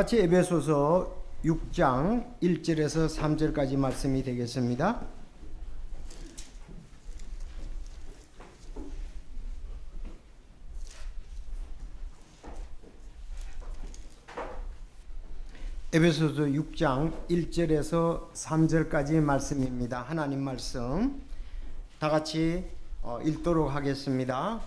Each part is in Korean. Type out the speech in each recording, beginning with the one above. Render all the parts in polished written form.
같이 에베소서 6장 1절에서 3절까지 말씀이 되겠습니다. 에베소서 6장 1절에서 3절까지 말씀입니다. 하나님 말씀 다 같이 읽도록 하겠습니다.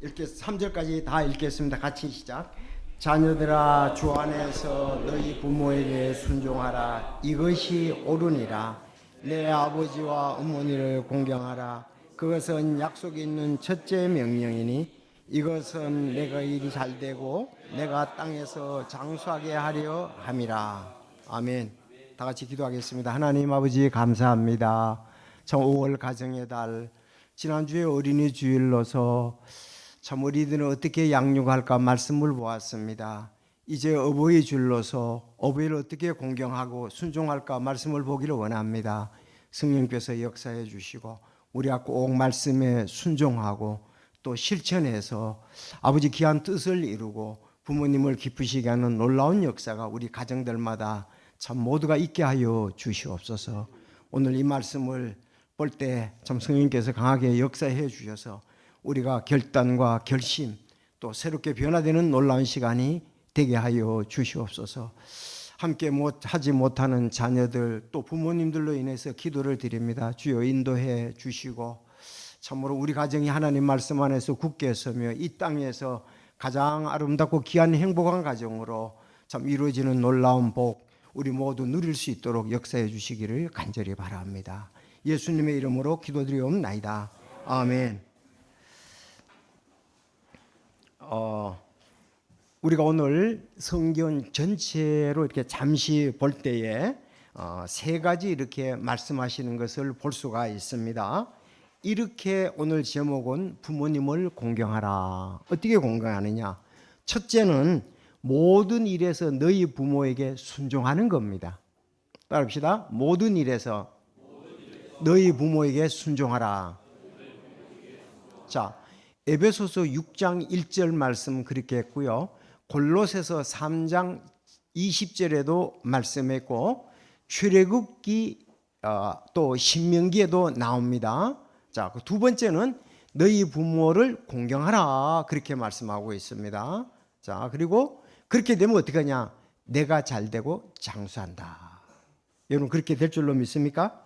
이렇게 3절까지 다 읽겠습니다. 같이 시작. 자녀들아, 주 안에서 너희 부모에게 순종하라. 이것이 옳으니라. 내 아버지와 어머니를 공경하라. 그것은 약속이 있는 첫째 명령이니 이것은 내가 일이 잘 되고 내가 땅에서 장수하게 하려 함이라. 아멘. 다 같이 기도하겠습니다. 하나님 아버지 감사합니다. 참 5월 가정의 달, 지난주에 어린이 주일로서 참 우리들은 어떻게 양육할까 말씀을 보았습니다. 이제 어버이 줄로서 어버이를 어떻게 공경하고 순종할까 말씀을 보기를 원합니다. 성령께서 역사해 주시고 우리가 꼭 말씀에 순종하고 또 실천해서 아버지 귀한 뜻을 이루고 부모님을 기쁘시게 하는 놀라운 역사가 우리 가정들마다 참 모두가 있게 하여 주시옵소서. 오늘 이 말씀을 볼 때 참 성령께서 강하게 역사해 주셔서 우리가 결단과 결심 또 새롭게 변화되는 놀라운 시간이 되게 하여 주시옵소서. 함께 하지 못하는 자녀들 또 부모님들로 인해서 기도를 드립니다. 주여 인도해 주시고 참으로 우리 가정이 하나님 말씀 안에서 굳게 서며 이 땅에서 가장 아름답고 귀한 행복한 가정으로 참 이루어지는 놀라운 복 우리 모두 누릴 수 있도록 역사해 주시기를 간절히 바랍니다. 예수님의 이름으로 기도드리옵나이다. 아멘. 우리가 오늘 성경 전체로 이렇게 잠시 볼 때에 세 가지 이렇게 말씀하시는 것을 볼 수가 있습니다. 이렇게 오늘 제목은 부모님을 공경하라. 어떻게 공경하느냐? 첫째는 모든 일에서 너희 부모에게 순종하는 겁니다. 따라합시다. 모든 일에서 너희 부모에게 순종하라. 자, 에베소서 6장 1절 말씀 그렇게 했고요. 골로새서 3장 20절에도 말씀했고 출애굽기 또 신명기에도 나옵니다. 자, 두 번째는 너희 부모를 공경하라 그렇게 말씀하고 있습니다. 자, 그리고 그렇게 되면 어떻게 하냐? 내가 잘 되고 장수한다. 여러분 그렇게 될 줄로 믿습니까?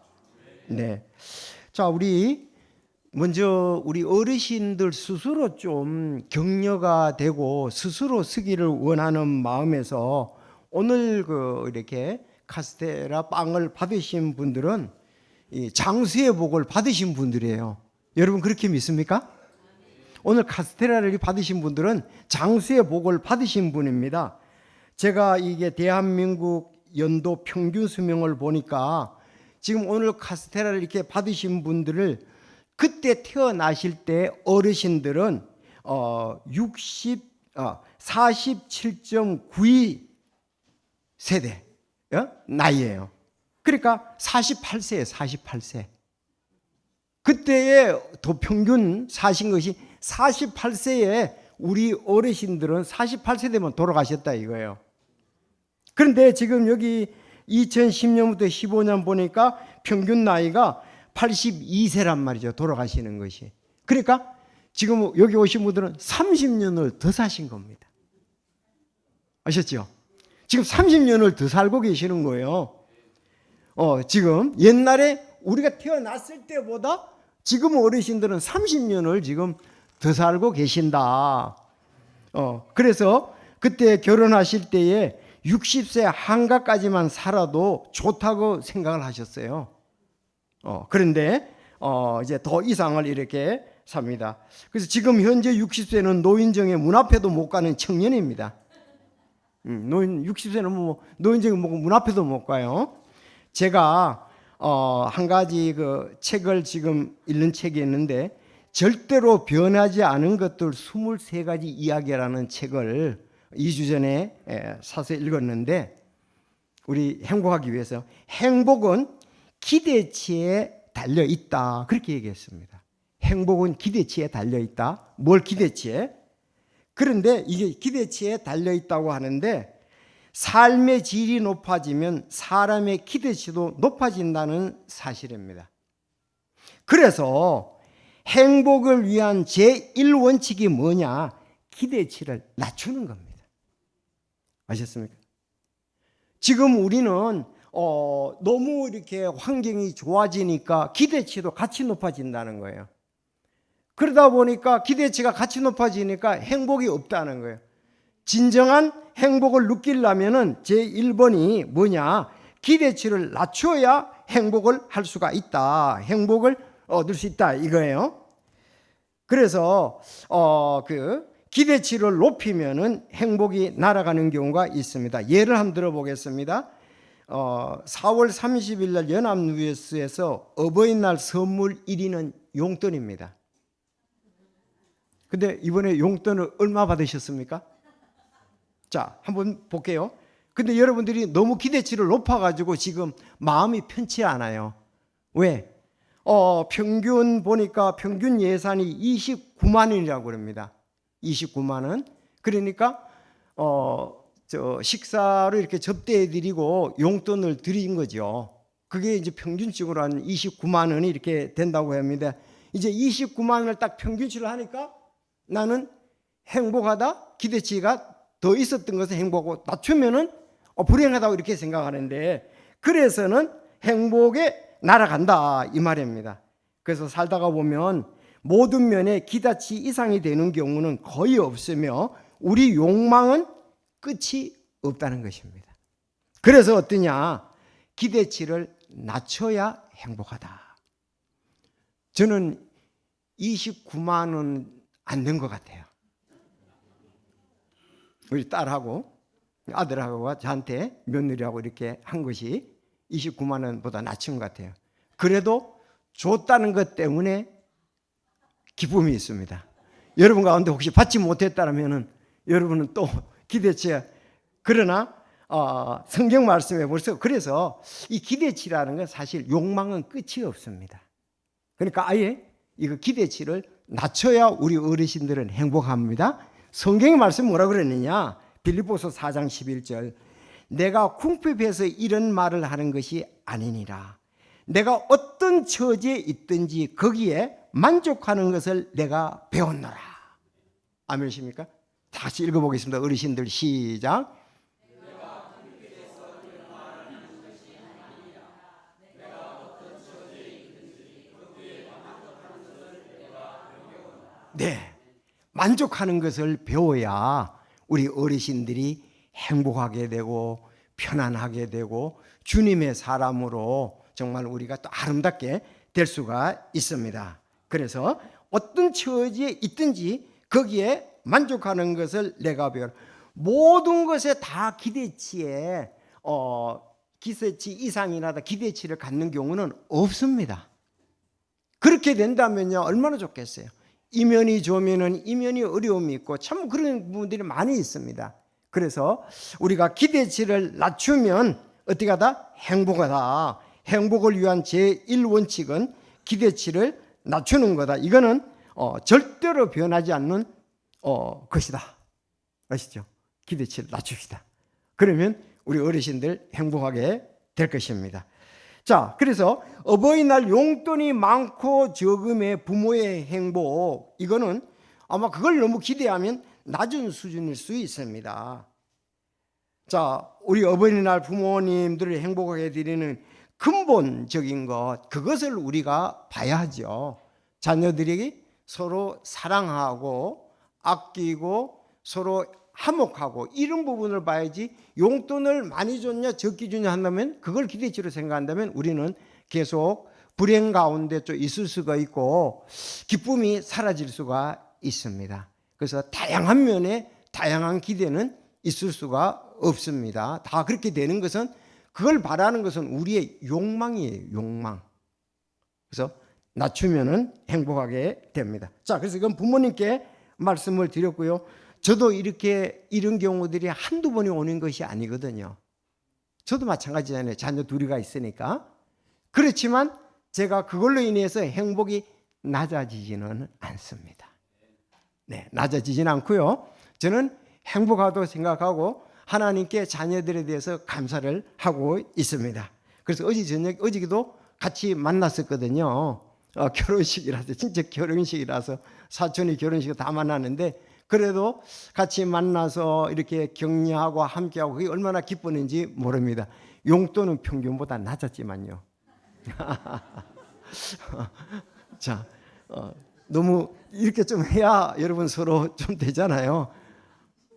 네. 자, 먼저 우리 어르신들 스스로 좀 격려가 되고 스스로 서기를 원하는 마음에서 오늘 이렇게 카스테라 빵을 받으신 분들은 이 장수의 복을 받으신 분들이에요. 여러분 그렇게 믿습니까? 오늘 카스테라를 받으신 분들은 장수의 복을 받으신 분입니다. 제가 이게 대한민국 연도 평균 수명을 보니까 지금 오늘 카스테라를 이렇게 받으신 분들을 그때 태어나실 때 어르신들은 47.92 세대 나이예요. 그러니까 48세예요. 48세. 그때의 더 평균 사신 것이 48세에 우리 어르신들은 48세 되면 돌아가셨다 이거예요. 그런데 지금 여기 2010년부터 15년 보니까 평균 나이가 82세란 말이죠. 돌아가시는 것이. 그러니까 지금 여기 오신 분들은 30년을 더 사신 겁니다. 아셨죠? 지금 30년을 더 살고 계시는 거예요. 지금 옛날에 우리가 태어났을 때보다 지금 어르신들은 30년을 지금 더 살고 계신다. 그래서 그때 결혼하실 때에 60세 한가까지만 살아도 좋다고 생각을 하셨어요. 그런데 이제 더 이상을 이렇게 삽니다. 그래서 지금 현재 60세는 노인정에 문 앞에도 못 가는 청년입니다. 60세는 뭐 노인정에 문 앞에도 못 가요. 제가 한 가지 책을 지금 읽는 책이 있는데 절대로 변하지 않은 것들 23가지 이야기라는 책을 2주 전에 사서 읽었는데 우리 행복하기 위해서 행복은 기대치에 달려 있다 그렇게 얘기했습니다. 행복은 기대치에 달려 있다. 뭘 기대치에? 그런데 이게 기대치에 달려 있다고 하는데 삶의 질이 높아지면 사람의 기대치도 높아진다는 사실입니다. 그래서 행복을 위한 제1원칙이 뭐냐? 기대치를 낮추는 겁니다. 아셨습니까? 지금 우리는 너무 이렇게 환경이 좋아지니까 기대치도 같이 높아진다는 거예요. 그러다 보니까 기대치가 같이 높아지니까 행복이 없다는 거예요. 진정한 행복을 느끼려면 제1번이 뭐냐? 기대치를 낮춰야 행복을 할 수가 있다. 행복을 얻을 수 있다 이거예요. 그래서 기대치를 높이면은 행복이 날아가는 경우가 있습니다. 예를 한번 들어보겠습니다. 4월 30일 날 연합뉴스에서 어버이날 선물 1위는 용돈입니다. 근데 이번에 용돈을 얼마 받으셨습니까? 자, 한번 볼게요. 근데 여러분들이 너무 기대치를 높아가지고 지금 마음이 편치 않아요. 왜? 평균 보니까 평균 예산이 29만 원이라고 그럽니다. 29만 원. 그러니까 식사로 이렇게 접대해드리고 용돈을 드린 거죠. 그게 이제 평균적으로 한 29만 원이 이렇게 된다고 합니다. 이제 29만 원을 딱 평균치를 하니까 나는 행복하다, 기대치가 더 있었던 것은 행복하고 낮추면은 불행하다고 이렇게 생각하는데, 그래서는 행복에 날아간다 이 말입니다. 그래서 살다가 보면 모든 면에 기대치 이상이 되는 경우는 거의 없으며 우리 욕망은 끝이 없다는 것입니다. 그래서 어떠냐? 기대치를 낮춰야 행복하다. 저는 29만 원 안 된 것 같아요. 우리 딸하고 아들하고 저한테 며느리하고 이렇게 한 것이 29만 원보다 낮춘 것 같아요. 그래도 줬다는 것 때문에 기쁨이 있습니다. 여러분 가운데 혹시 받지 못했다면 여러분은 또 기대치에, 그러나 성경 말씀에 벌써 그래서 이 기대치라는 건 사실 욕망은 끝이 없습니다. 그러니까 아예 이거 기대치를 낮춰야 우리 어르신들은 행복합니다. 성경의 말씀 뭐라 그랬느냐? 빌립보서 4장 11절. 내가 궁핍해서 이런 말을 하는 것이 아니니라. 내가 어떤 처지에 있든지 거기에 만족하는 것을 내가 배웠노라. 아멘이십니까? 다시 읽어보겠습니다. 어르신들 시작. 네, 만족하는 것을 배워야 우리 어르신들이 행복하게 되고 편안하게 되고 주님의 사람으로 정말 우리가 또 아름답게 될 수가 있습니다. 그래서 어떤 처지에 있든지 거기에 만족하는 것을 내가 배워라. 모든 것에 다 기대치에 기대치 이상이나 기대치를 갖는 경우는 없습니다. 그렇게 된다면요 얼마나 좋겠어요. 이면이 좋으면은 이면이 어려움이 있고 참 그런 부분들이 많이 있습니다. 그래서 우리가 기대치를 낮추면 어떻게 하다? 행복하다. 행복을 위한 제1원칙은 기대치를 낮추는 거다. 이거는 절대로 변하지 않는 것이다. 아시죠? 기대치를 낮춥시다. 그러면 우리 어르신들 행복하게 될 것입니다. 자, 그래서 어버이날 용돈이 많고 적음의 부모의 행복, 이거는 아마 그걸 너무 기대하면 낮은 수준일 수 있습니다. 자, 우리 어버이날 부모님들을 행복하게 드리는 근본적인 것, 그것을 우리가 봐야 하죠. 자녀들에게 서로 사랑하고 아끼고 서로 화목하고 이런 부분을 봐야지, 용돈을 많이 줬냐 적게 주냐 한다면 그걸 기대치로 생각한다면 우리는 계속 불행 가운데 좀 있을 수가 있고 기쁨이 사라질 수가 있습니다. 그래서 다양한 면에 다양한 기대는 있을 수가 없습니다. 다 그렇게 되는 것은, 그걸 바라는 것은 우리의 욕망이에요. 욕망. 그래서 낮추면은 행복하게 됩니다. 자, 그래서 이건 부모님께 말씀을 드렸고요. 저도 이렇게 이런 경우들이 한두 번이 오는 것이 아니거든요. 저도 마찬가지잖아요. 자녀 둘이가 있으니까. 그렇지만 제가 그걸로 인해서 행복이 낮아지지는 않습니다. 네, 낮아지지는 않고요. 저는 행복하다고 생각하고 하나님께 자녀들에 대해서 감사를 하고 있습니다. 그래서 어제도 같이 만났었거든요. 결혼식이라서, 진짜 결혼식이라서 사촌이 결혼식을 다 만났는데, 그래도 같이 만나서 이렇게 격려하고 함께하고 그게 얼마나 기뻤는지 모릅니다. 용돈은 평균보다 낮았지만요. 자, 너무 이렇게 좀 해야 여러분 서로 좀 되잖아요.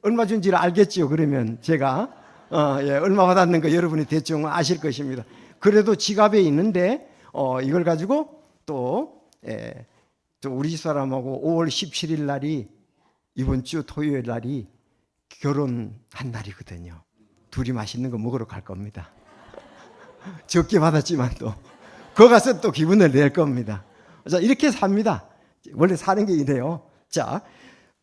얼마 준지를 알겠지요. 그러면 제가 얼마 받았는 거 여러분이 대충 아실 것입니다. 그래도 지갑에 있는데 이걸 가지고 또 우리 집 사람하고 5월 17일 날이 이번 주 토요일 날이 결혼한 날이거든요. 둘이 맛있는 거 먹으러 갈 겁니다. 적게 받았지만 또 거 가서 또 기분을 낼 겁니다. 자, 이렇게 삽니다. 원래 사는 게 이래요. 자,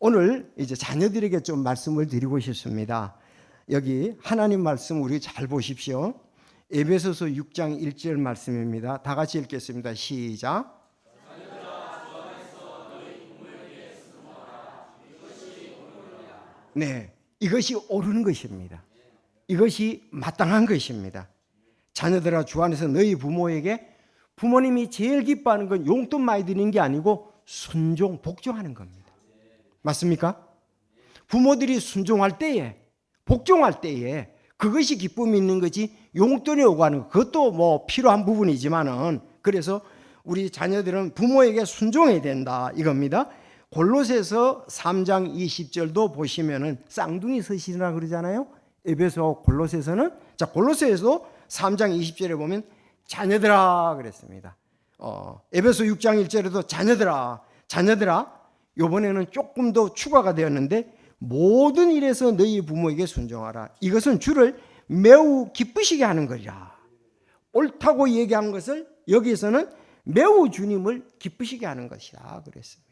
오늘 이제 자녀들에게 좀 말씀을 드리고 싶습니다. 여기 하나님 말씀 우리 잘 보십시오. 에베소서 6장 1절 말씀입니다. 다 같이 읽겠습니다. 시작. 네, 이것이 옳은 것입니다. 이것이 마땅한 것입니다. 자녀들아, 주 안에서 너희 부모에게, 부모님이 제일 기뻐하는 건 용돈 많이 드리는 게 아니고 순종, 복종하는 겁니다. 맞습니까? 부모들이 순종할 때에, 복종할 때에 그것이 기쁨이 있는 거지, 용돈이 오고 하는 것, 그것도 뭐 필요한 부분이지만은, 그래서 우리 자녀들은 부모에게 순종해야 된다 이겁니다. 골로새서 3장 20절도 보시면은 쌍둥이 서신이라 그러잖아요. 에베소 골로새서는, 자, 골로새에서 3장 20절에 보면 자녀들아 그랬습니다. 에베소 6장 1절에도 자녀들아, 이번에는 조금 더 추가가 되었는데, 모든 일에서 너희 부모에게 순종하라. 이것은 주를 매우 기쁘시게 하는 거리라. 옳다고 얘기한 것을 여기서는 매우 주님을 기쁘시게 하는 것이라 그랬습니다.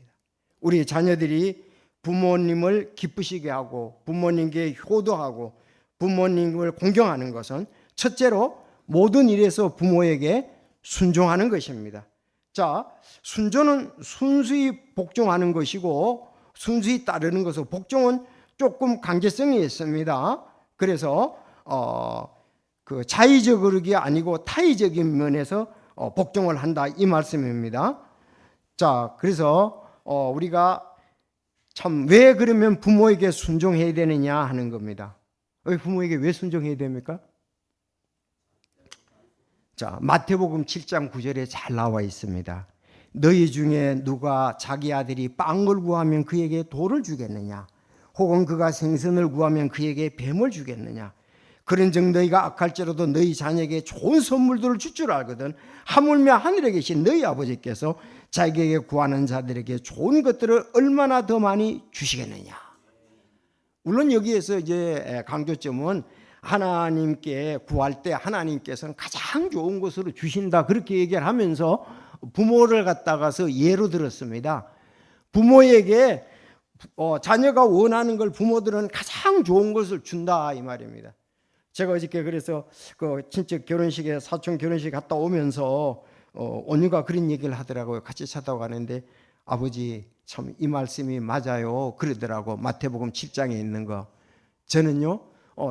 우리 자녀들이 부모님을 기쁘시게 하고 부모님께 효도하고 부모님을 공경하는 것은 첫째로 모든 일에서 부모에게 순종하는 것입니다. 자, 순종은 순수히 복종하는 것이고 순수히 따르는 것이고, 복종은 조금 강제성이 있습니다. 그래서 그 자의적으로가 아니고 타의적인 면에서 복종을 한다 이 말씀입니다. 자, 그래서 우리가 참 왜 그러면 부모에게 순종해야 되느냐 하는 겁니다. 부모에게 왜 순종해야 됩니까? 자, 마태복음 7장 9절에 잘 나와 있습니다. 너희 중에 누가 자기 아들이 빵을 구하면 그에게 돌을 주겠느냐? 혹은 그가 생선을 구하면 그에게 뱀을 주겠느냐? 그런즉 너희가 악할지라도 너희 자녀에게 좋은 선물들을 줄 줄 알거든. 하물며 하늘에 계신 너희 아버지께서 자기에게 구하는 자들에게 좋은 것들을 얼마나 더 많이 주시겠느냐? 물론 여기에서 이제 강조점은 하나님께 구할 때 하나님께서는 가장 좋은 것으로 주신다 그렇게 얘기를 하면서 부모를 갖다가서 예로 들었습니다. 부모에게 자녀가 원하는 걸 부모들은 가장 좋은 것을 준다 이 말입니다. 제가 어저께 그래서 그 친척 결혼식에 사촌 결혼식 갔다 오면서 온유가 그런 얘기를 하더라고요. 같이 차 타고 가는데 아버지 참 이 말씀이 맞아요 그러더라고. 마태복음 7장에 있는 거. 저는요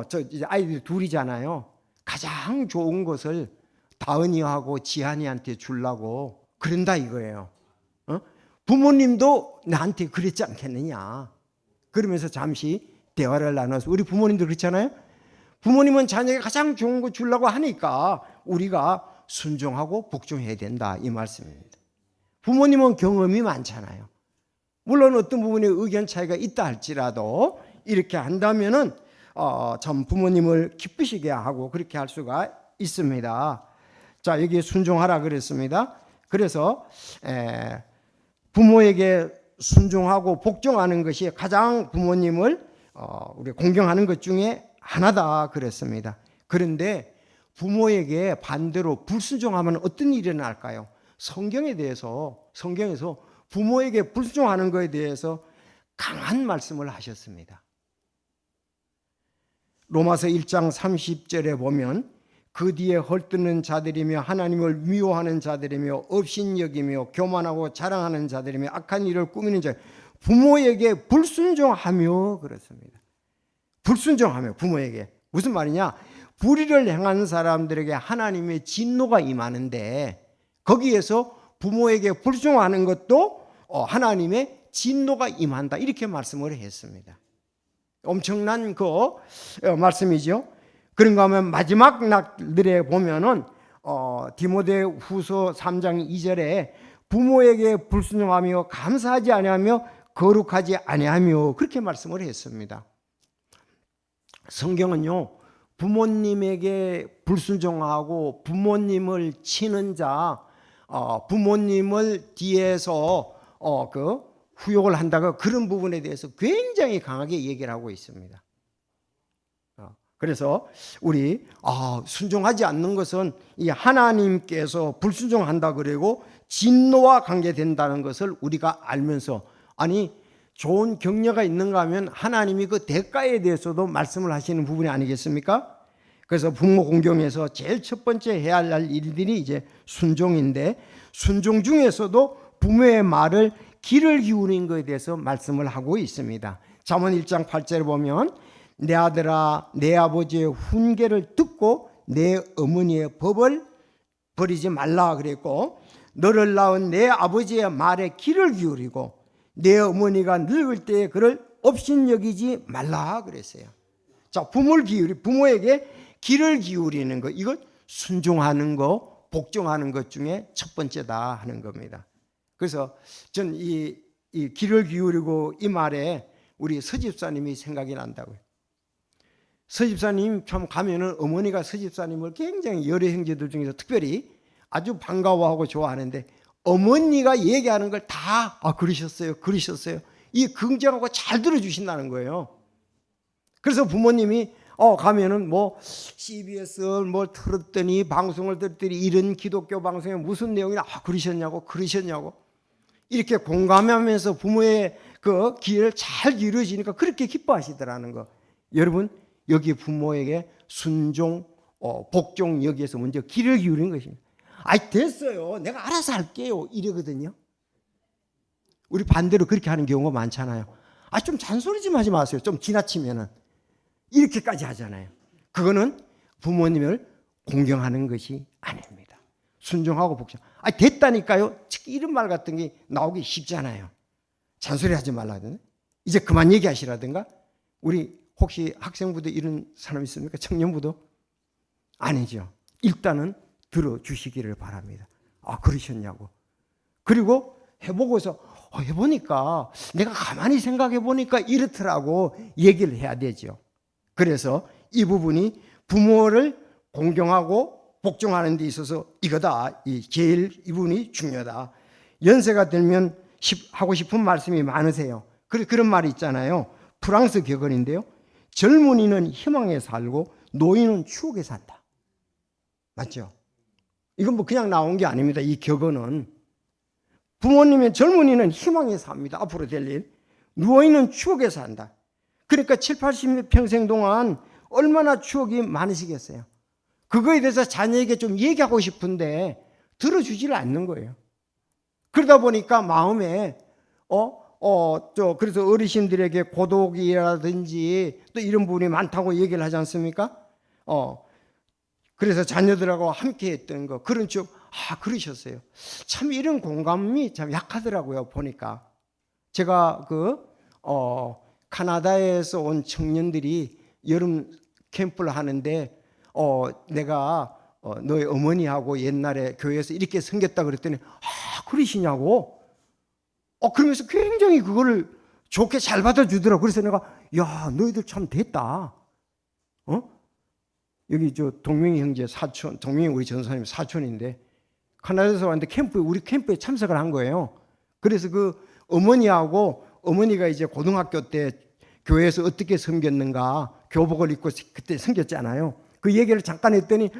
저 이제 아이들이 둘이잖아요. 가장 좋은 것을 다은이하고 지한이한테 주려고 그런다 이거예요. 부모님도 나한테 그랬지 않겠느냐. 그러면서 잠시 대화를 나눠서, 우리 부모님도 그렇잖아요. 부모님은 자녀에게 가장 좋은 거 주려고 하니까 우리가 순종하고 복종해야 된다 이 말씀입니다. 부모님은 경험이 많잖아요. 물론 어떤 부분에 의견 차이가 있다 할지라도 이렇게 한다면은 참 부모님을 기쁘시게 하고 그렇게 할 수가 있습니다. 자, 여기 순종하라 그랬습니다. 그래서 부모에게 순종하고 복종하는 것이 가장 부모님을 우리 공경하는 것 중에 하나다 그랬습니다. 그런데 부모에게 반대로 불순종하면 어떤 일이 일어날까요? 성경에서 부모에게 불순종하는 것에 대해서 강한 말씀을 하셨습니다. 로마서 1장 30절에 보면 그 뒤에 헐뜯는 자들이며 하나님을 미워하는 자들이며 업신여기며 교만하고 자랑하는 자들이며 악한 일을 꾸미는 자, 부모에게 불순종하며 그렇습니다. 불순종하며 부모에게. 무슨 말이냐? 불의를 행한 사람들에게 하나님의 진노가 임하는데 거기에서 부모에게 불순종하는 것도 하나님의 진노가 임한다. 이렇게 말씀을 했습니다. 엄청난 그 말씀이죠. 그런가 하면 마지막 날들에 보면은 디모데후서 3장 2절에 부모에게 불순종하며 감사하지 아니하며 거룩하지 아니하며 그렇게 말씀을 했습니다. 성경은요, 부모님에게 불순종하고 부모님을 치는 자, 부모님을 뒤에서 그 후욕을 한다고 그런 부분에 대해서 굉장히 강하게 얘기를 하고 있습니다. 그래서 우리 순종하지 않는 것은 이 하나님께서 불순종한다 그리고 진노와 관계된다는 것을 우리가 알면서 아니 좋은 격려가 있는가 하면 하나님이 그 대가에 대해서도 말씀을 하시는 부분이 아니겠습니까? 그래서 부모 공경에서 제일 첫 번째 해야 할 일들이 이제 순종인데 순종 중에서도 부모의 말을 귀를 기울이는 것에 대해서 말씀을 하고 있습니다. 잠언 1장 8절에 보면 내 아들아 내 아버지의 훈계를 듣고 내 어머니의 법을 버리지 말라 그랬고 너를 낳은 내 아버지의 말에 귀를 기울이고 내 어머니가 늙을 때에 그를 업신여기지 말라 그랬어요. 자, 부모에게 귀를 기울이는 것, 이것 순종하는 거, 복종하는 것 중에 첫 번째다 하는 겁니다. 그래서 전 이 귀를 기울이고 이 말에 우리 서집사님이 생각이 난다고요. 서집사님 참 가면은 어머니가 서집사님을 굉장히 여러 형제들 중에서 특별히 아주 반가워하고 좋아하는데 어머니가 얘기하는 걸 다 그러셨어요. 이 긍정하고 잘 들어주신다는 거예요. 그래서 부모님이 가면은 뭐 CBS 뭘 틀었더니 방송을 듣더니 이런 기독교 방송에 무슨 내용이나 그러셨냐고 이렇게 공감하면서 부모의 그 귀를 잘 기울여지니까 그렇게 기뻐하시더라는 거. 여러분 여기 부모에게 순종, 복종 여기에서 먼저 귀를 기울이는 것입니다. 됐어요. 내가 알아서 할게요. 이러거든요. 우리 반대로 그렇게 하는 경우가 많잖아요. 좀 잔소리 좀 하지 마세요. 좀 지나치면은. 이렇게까지 하잖아요. 그거는 부모님을 공경하는 것이 아닙니다. 순종하고 복종. 됐다니까요. 특히 이런 말 같은 게 나오기 쉽잖아요. 잔소리 하지 말라든가. 이제 그만 얘기하시라든가. 우리 혹시 학생부도 이런 사람 있습니까? 청년부도? 아니죠. 일단은 들어주시기를 바랍니다. 그러셨냐고. 그리고 해보고서 해보니까 내가 가만히 생각해보니까 이렇더라고 얘기를 해야 되죠. 그래서 이 부분이 부모를 공경하고 복종하는 데 있어서 이거다. 제일 이 부분이 중요하다. 연세가 들면 하고 싶은 말씀이 많으세요. 그런 말이 있잖아요. 프랑스 격언인데요. 젊은이는 희망에 살고 노인은 추억에 산다. 맞죠? 이건 뭐 그냥 나온 게 아닙니다. 이 격언은 부모님의 젊은이는 희망에 삽니다. 앞으로 될 일. 노인은 추억에 산다. 그러니까 7, 80 평생 동안 얼마나 추억이 많으시겠어요. 그거에 대해서 자녀에게 좀 얘기하고 싶은데 들어주지를 않는 거예요. 그러다 보니까 마음에 그래서 어르신들에게 고독이라든지 또 이런 부분이 많다고 얘기를 하지 않습니까? 그래서 자녀들하고 함께 했던 거 그런 쪽 그러셨어요. 참 이런 공감이 참 약하더라고요. 보니까 제가 카나다에서 온 청년들이 여름 캠프를 하는데 내가 너희 어머니하고 옛날에 교회에서 이렇게 섬겼다 그랬더니 그러시냐고 그러면서 굉장히 그거를 좋게 잘 받아주더라고. 그래서 내가 너희들 참 됐다. 여기 동명이 형제 사촌, 동명이 우리 전사님 사촌인데 카나다에서 왔는데 우리 캠프에 참석을 한 거예요. 그래서 그 어머니가 이제 고등학교 때 교회에서 어떻게 섬겼는가 교복을 입고 그때 섬겼잖아요. 그 얘기를 잠깐 했더니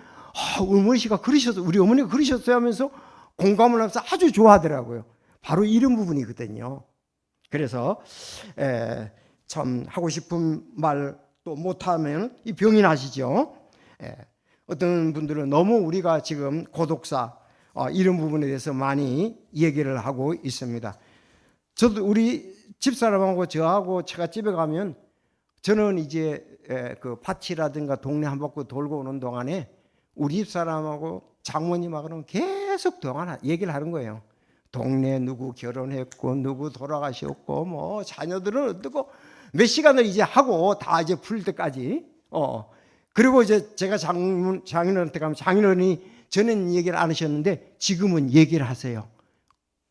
우리 어머니가 그러셨어요 하면서 공감을 하면서 아주 좋아하더라고요. 바로 이런 부분이거든요. 그래서 참 하고 싶은 말 또 못하면 이 병이 나시죠. 어떤 분들은 너무 우리가 지금 고독사 이런 부분에 대해서 많이 얘기를 하고 있습니다. 저도 우리 집사람하고 저하고 처갓집에 가면 저는 이제 그 밭이라든가 동네 한 바퀴 돌고 오는 동안에 우리 집사람하고 장모님하고는 계속 얘기를 하는 거예요. 동네 누구 결혼했고 누구 돌아가셨고 뭐 자녀들은 어떻고 몇 시간을 이제 하고 다 이제 풀 때까지. 그리고 이제 제가 장인어른한테 가면 장인어른이 전에는 얘기를 안 하셨는데 지금은 얘기를 하세요.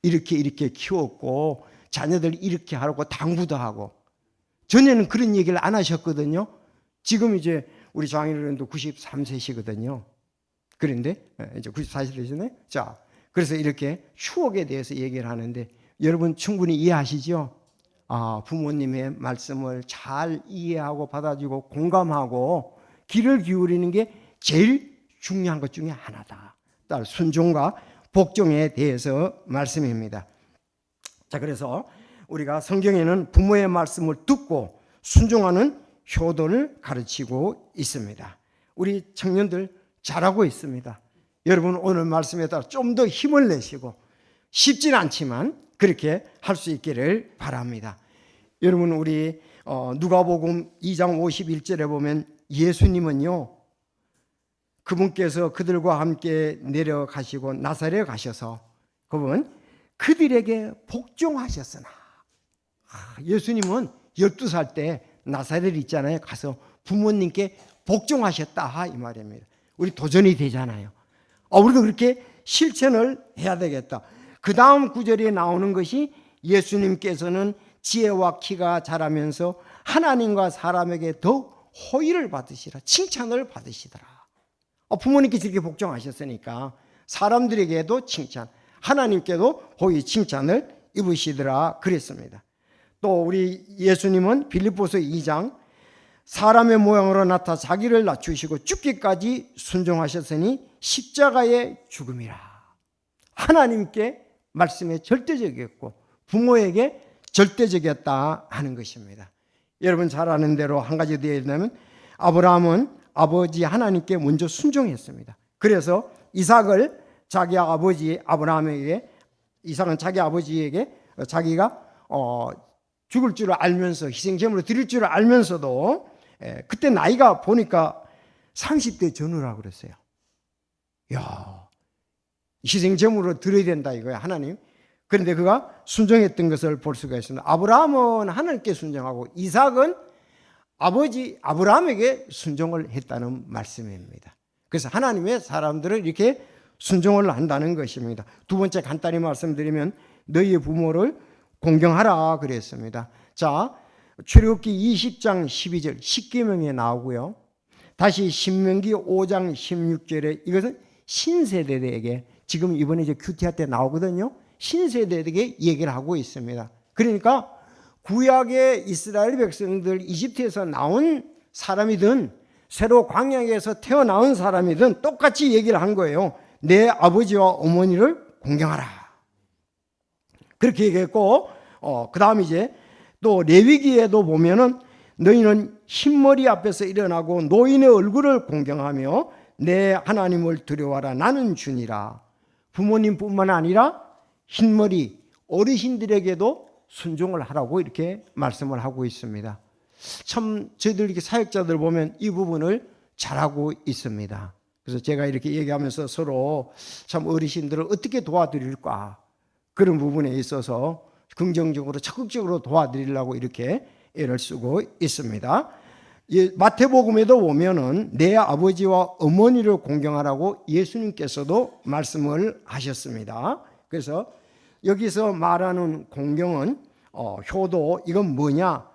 이렇게 키웠고 자녀들 이렇게 하라고 당부도 하고. 전에는 그런 얘기를 안 하셨거든요. 지금 이제 우리 장인어른도 93세시거든요. 그런데 이제 94세 되시네. 자, 그래서 이렇게 추억에 대해서 얘기를 하는데 여러분 충분히 이해하시죠? 부모님의 말씀을 잘 이해하고 받아주고 공감하고 귀를 기울이는 게 제일 중요한 것 중에 하나다. 순종과 복종에 대해서 말씀입니다. 자, 그래서 우리가 성경에는 부모의 말씀을 듣고 순종하는 효도를 가르치고 있습니다. 우리 청년들 잘하고 있습니다. 여러분 오늘 말씀에 따라 좀 더 힘을 내시고 쉽지는 않지만 그렇게 할 수 있기를 바랍니다. 여러분 우리 누가복음 2장 51절에 보면 예수님은요 그분께서 그들과 함께 내려가시고 나사렛에 가셔서 그분 그들에게 복종하셨으나 예수님은 12살 때 나사렛 있잖아요. 가서 부모님께 복종하셨다 이 말입니다. 우리 도전이 되잖아요. 우리도 그렇게 실천을 해야 되겠다. 그 다음 구절에 나오는 것이 예수님께서는 지혜와 키가 자라면서 하나님과 사람에게 더 호의를 받으시라 칭찬을 받으시더라. 부모님께서 이렇게 복종하셨으니까 사람들에게도 칭찬, 하나님께도 호의 칭찬을 입으시더라 그랬습니다. 또 우리 예수님은 빌립보서 2장 사람의 모양으로 나타 자기를 낮추시고 죽기까지 순종하셨으니 십자가의 죽음이라. 하나님께 말씀에 절대적이었고 부모에게 절대적이었다 하는 것입니다. 여러분 잘 아는 대로 한 가지 더 얘기하면 아브라함은 아버지 하나님께 먼저 순종했습니다. 그래서 이삭을 자기 아버지 아브라함에게 이삭은 자기 아버지에게 자기가 죽을 줄 알면서 희생제물로 드릴 줄 알면서도 그때 나이가 보니까 30대 전후라고 그랬어요. 야, 희생제물로 드려야 된다 이거야 하나님. 그런데 그가 순종했던 것을 볼 수가 있습니다. 아브라함은 하나님께 순종하고 이삭은 아버지 아브라함에게 순종을 했다는 말씀입니다. 그래서 하나님의 사람들을 이렇게 순종을 한다는 것입니다. 두 번째 간단히 말씀드리면 너희의 부모를 공경하라 그랬습니다. 자, 출애굽기 20장 12절 10계명에 나오고요. 다시 신명기 5장 16절에 이것은 신세대에게 지금 이번에 이제 큐티할 때 나오거든요. 신세대에게 얘기를 하고 있습니다. 그러니까 구약의 이스라엘 백성들 이집트에서 나온 사람이든 새로 광야에서 태어나온 사람이든 똑같이 얘기를 한 거예요. 내 아버지와 어머니를 공경하라. 그렇게 얘기했고 그 다음 이제 또 레위기에도 보면은 너희는 흰머리 앞에서 일어나고 노인의 얼굴을 공경하며 내 하나님을 두려워하라. 나는 주니라. 부모님뿐만 아니라 흰머리 어르신들에게도 순종을 하라고 이렇게 말씀을 하고 있습니다. 참 저희들 이렇게 사역자들 보면 이 부분을 잘하고 있습니다. 그래서 제가 이렇게 얘기하면서 서로 참 어르신들을 어떻게 도와드릴까 그런 부분에 있어서 긍정적으로 적극적으로 도와드리려고 이렇게 애를 쓰고 있습니다. 마태복음에도 보면은 내 아버지와 어머니를 공경하라고 예수님께서도 말씀을 하셨습니다. 그래서 여기서 말하는 공경은 효도 이건 뭐냐?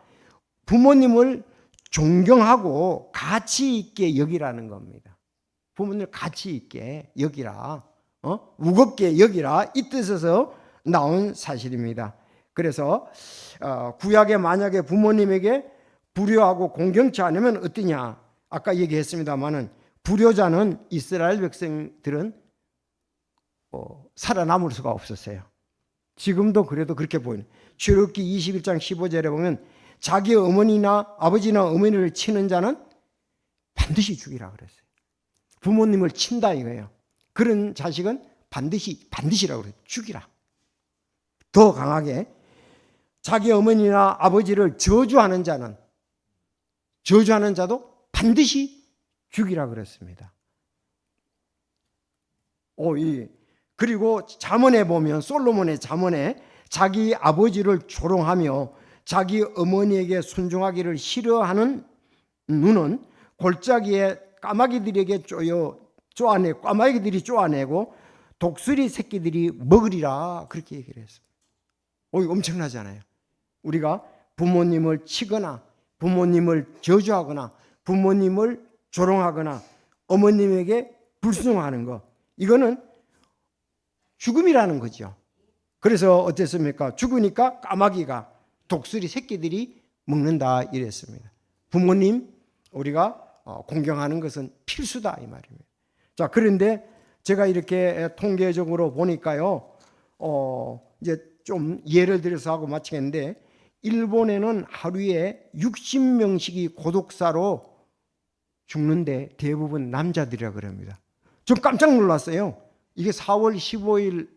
부모님을 존경하고 가치 있게 여기라는 겁니다. 부모님을 가치 있게 여기라, 무겁게 여기라 이 뜻에서 나온 사실입니다. 그래서 구약에 만약에 부모님에게 불효하고 공경치 않으면 어떠냐? 아까 얘기했습니다마는 불효자는 이스라엘 백성들은 살아남을 수가 없었어요. 지금도 그래도 그렇게 보이는. 출애굽기 21장 15절에 보면 자기 어머니나 아버지나 어머니를 치는 자는 반드시 죽이라 그랬어요. 부모님을 친다 이거예요. 그런 자식은 반드시라고 그래요. 죽이라. 더 강하게 자기 어머니나 아버지를 저주하는 자도 반드시 죽이라 그랬습니다. 그리고 잠언에 보면, 솔로몬의 잠언에 자기 아버지를 조롱하며 자기 어머니에게 순종하기를 싫어하는 눈은 골짜기에 까마귀들에게 까마귀들이 쪼아내고 독수리 새끼들이 먹으리라, 그렇게 얘기를 했습니다. 이거 엄청나잖아요. 우리가 부모님을 치거나 부모님을 저주하거나 부모님을 조롱하거나 어머님에게 불순종하는 거, 이거는 죽음이라는 거죠. 그래서 어땠습니까? 죽으니까 까마귀가, 독수리 새끼들이 먹는다 이랬습니다. 부모님 우리가 공경하는 것은 필수다 이 말입니다. 자, 그런데 제가 이렇게 통계적으로 보니까요, 이제 좀 예를 들어서 하고 마치겠는데, 일본에는 하루에 60명씩이 고독사로 죽는데 대부분 남자들이라 그럽니다. 좀 깜짝 놀랐어요. 이게 4월 15일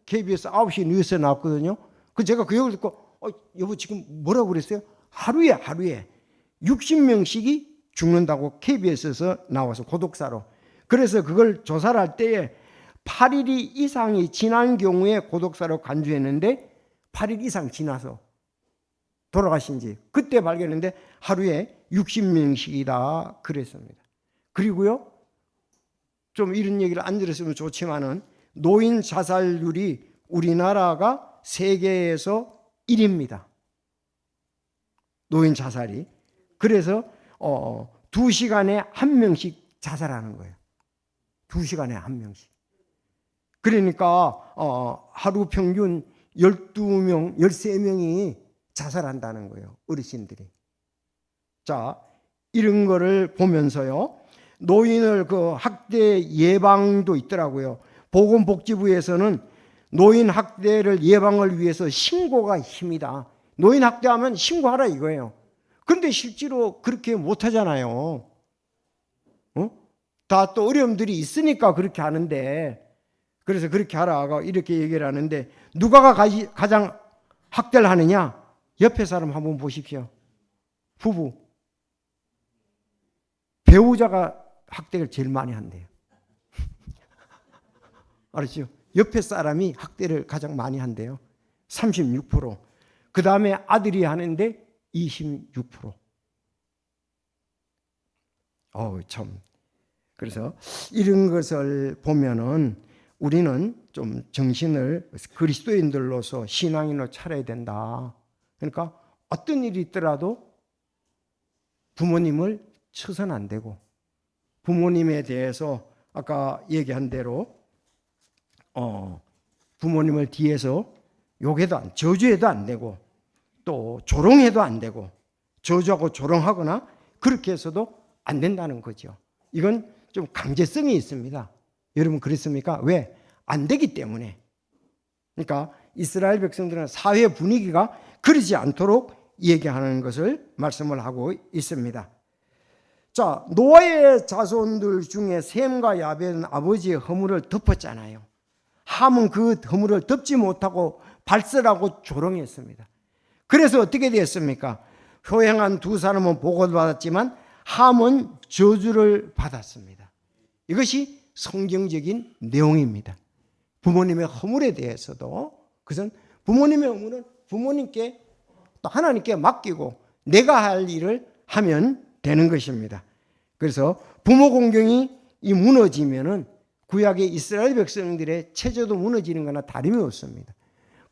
KBS 9시 뉴스에 나왔거든요. 제가 그 얘기를 듣고 여보 지금 뭐라고 그랬어요? 하루에 60명씩이 죽는다고 KBS에서 나와서 고독사로. 그래서 그걸 조사를 할 때에 8일 이상이 지난 경우에 고독사로 간주했는데 8일 이상 지나서 돌아가신 지 그때 발견했는데 하루에 60명씩이다 그랬습니다. 그리고요, 좀 이런 얘기를 안 들었으면 좋지만은 노인 자살률이 우리나라가 세계에서 1위입니다. 노인 자살이. 그래서 2시간에 1명씩 자살하는 거예요. 2시간에 1명씩. 그러니까 하루 평균 12명, 13명이 자살한다는 거예요. 어르신들이. 자, 이런 거를 보면서요, 노인을 학대 예방도 있더라고요. 보건복지부에서는 노인 학대를 예방을 위해서 신고가 힘이다. 노인 학대하면 신고하라 이거예요. 그런데 실제로 그렇게 못하잖아요. 다 또 어려움들이 있으니까 그렇게 하는데, 그래서 그렇게 하라고 이렇게 얘기를 하는데, 누가 가장 학대를 하느냐? 옆에 사람 한번 보십시오. 부부. 배우자가 학대를 제일 많이 한대요. 알았죠? 옆에 사람이 학대를 가장 많이 한대요. 36%. 그 다음에 아들이 하는데 26%. 참. 그래서 이런 것을 보면은 우리는 좀 정신을 그리스도인들로서 신앙인으로 차려야 된다. 그러니까 어떤 일이 있더라도 부모님을 쳐서는 안 되고, 부모님에 대해서 아까 얘기한 대로 부모님을 뒤에서 욕해도 저주해도 안 되고, 또 조롱해도 안 되고, 저주하고 조롱하거나 그렇게 해서도 안 된다는 거죠. 이건 좀 강제성이 있습니다. 여러분 그렇습니까? 왜? 안 되기 때문에. 그러니까 이스라엘 백성들은 사회 분위기가 그러지 않도록 얘기하는 것을 말씀을 하고 있습니다. 자, 노아의 자손들 중에 셈과 야벳은 아버지의 허물을 덮었잖아요. 함은 그 허물을 덮지 못하고 발설하고 조롱했습니다. 그래서 어떻게 되었습니까? 효행한 두 사람은 복을 받았지만 함은 저주를 받았습니다. 이것이 성경적인 내용입니다. 부모님의 허물에 대해서도, 그것은 부모님의 허물은 부모님께 또 하나님께 맡기고 내가 할 일을 하면 되는 것입니다. 그래서 부모 공경이 무너지면은 구약의 이스라엘 백성들의 체제도 무너지는 거나 다름이 없습니다.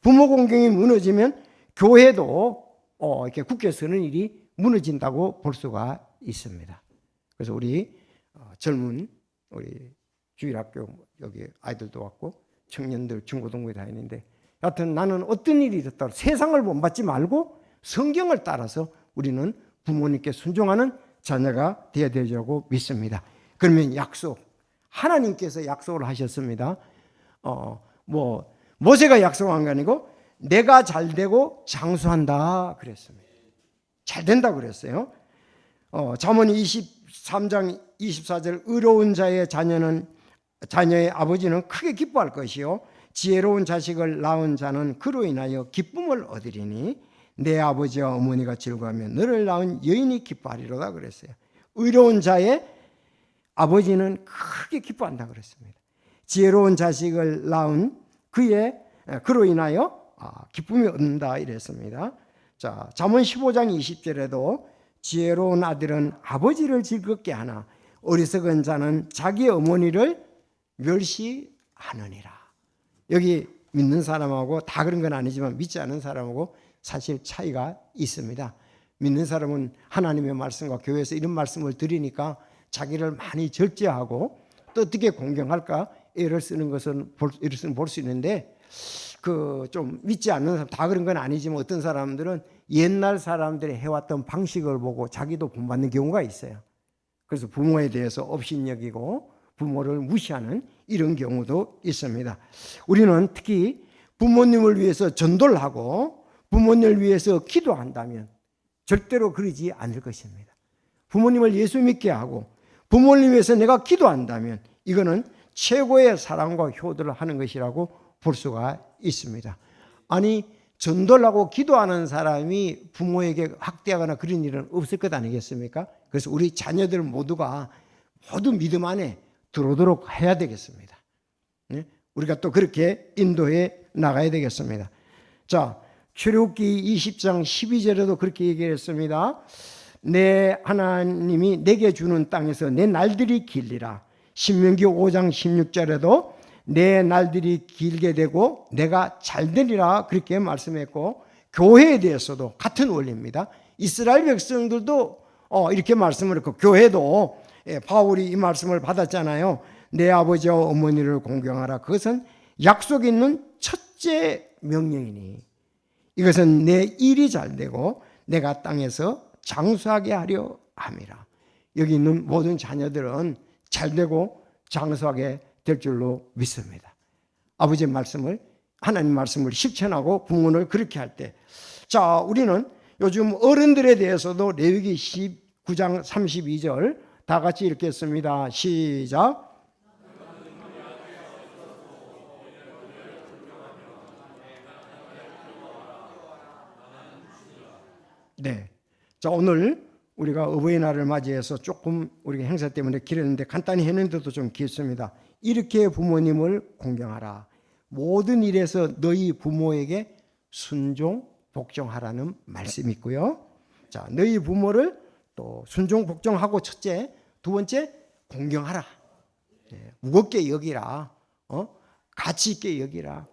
부모 공경이 무너지면 교회도 이렇게 굳게 서는 일이 무너진다고 볼 수가 있습니다. 그래서 우리 젊은 우리 주일학교 여기 아이들도 왔고 청년들 중고등부에 다니는데, 하여튼 나는 어떤 일이 있었다 세상을 본받지 말고 성경을 따라서 우리는 부모님께 순종하는 자녀가 되어야 되려고 믿습니다. 그러면 하나님께서 약속을 하셨습니다. 모세가 약속한 게 아니고 내가 잘 되고 장수한다 그랬습니다. 잘 된다 그랬어요. 잠언 23장 24절 의로운 자의 자녀의 아버지는 크게 기뻐할 것이요 지혜로운 자식을 낳은 자는 그로 인하여 기쁨을 얻으리니 내 아버지와 어머니가 즐거워하며 너를 낳은 여인이 기뻐하리로다 그랬어요. 의로운 자의 아버지는 크게 기뻐한다 그랬습니다. 지혜로운 자식을 낳은 그로 인하여 기쁨이 얻는다 이랬습니다. 자, 잠언 15장 20절에도 지혜로운 아들은 아버지를 즐겁게 하나 어리석은 자는 자기 어머니를 멸시하느니라. 여기 믿는 사람하고 다 그런 건 아니지만 믿지 않은 사람하고 사실 차이가 있습니다. 믿는 사람은 하나님의 말씀과 교회에서 이런 말씀을 드리니까 자기를 많이 절제하고 또 어떻게 공경할까 애를 쓰는 것은 볼 수 있는데 좀 믿지 않는 사람 다 그런 건 아니지만 어떤 사람들은 옛날 사람들이 해왔던 방식을 보고 자기도 본받는 경우가 있어요. 그래서 부모에 대해서 업신여기고 부모를 무시하는 이런 경우도 있습니다. 우리는 특히 부모님을 위해서 전도를 하고 부모님을 위해서 기도한다면 절대로 그러지 않을 것입니다. 부모님을 예수 믿게 하고 부모님 위해서 내가 기도한다면 이거는 최고의 사랑과 효도를 하는 것이라고 볼 수가 있습니다. 아니 전도를 하고 기도하는 사람이 부모에게 학대하거나 그런 일은 없을 것 아니겠습니까? 그래서 우리 자녀들 모두가 모두 믿음 안에 들어오도록 해야 되겠습니다. 우리가 또 그렇게 인도해 나가야 되겠습니다. 자, 출애굽기 20장 12절에도 그렇게 얘기했습니다. 내 하나님이 내게 주는 땅에서 내 날들이 길리라. 신명기 5장 16절에도 내 날들이 길게 되고 내가 잘 되리라 그렇게 말씀했고, 교회에 대해서도 같은 원리입니다. 이스라엘 백성들도 이렇게 말씀을 했고 교회도 바울이 이 말씀을 받았잖아요. 내 아버지와 어머니를 공경하라. 그것은 약속 있는 첫째 명령이니 이것은 내 일이 잘 되고 내가 땅에서 장수하게 하려 함이라. 여기 있는 모든 자녀들은 잘 되고 장수하게 될 줄로 믿습니다. 아버지의 말씀을, 하나님 말씀을 실천하고 부모를 그렇게 할 때, 자, 우리는 요즘 어른들에 대해서도 레위기 19장 32절 다 같이 읽겠습니다. 시작. 네. 자, 오늘 우리가 어버이날을 맞이해서 조금 우리가 행사 때문에 길었는데 간단히 했는데도 좀 길습니다. 이렇게 부모님을 공경하라. 모든 일에서 너희 부모에게 순종, 복종하라는 말씀이 있고요. 자, 너희 부모를 또 순종, 복종하고 첫째, 두 번째 공경하라. 무겁게 여기라. 가치 있게 여기라.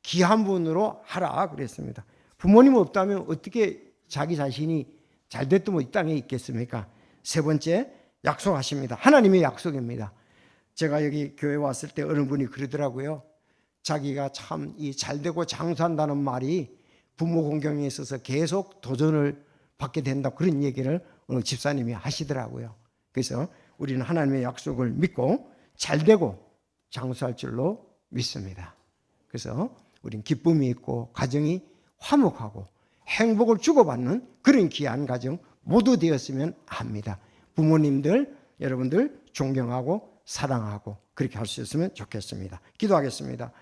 귀한 분으로 하라 그랬습니다. 부모님 없다면 어떻게 자기 자신이 잘 됐더면 이 땅에 있겠습니까? 세 번째 약속하십니다. 하나님의 약속입니다. 제가 여기 교회 왔을 때 어느 분이 그러더라고요. 자기가 참 이 잘되고 장수한다는 말이 부모 공경에 있어서 계속 도전을 받게 된다, 그런 얘기를 오늘 집사님이 하시더라고요. 그래서 우리는 하나님의 약속을 믿고 잘되고 장수할 줄로 믿습니다. 그래서 우리는 기쁨이 있고 가정이 화목하고 행복을 주고받는 그런 귀한 가정 모두 되었으면 합니다. 부모님들 여러분들 존경하고 사랑하고 그렇게 할 수 있으면 좋겠습니다. 기도하겠습니다.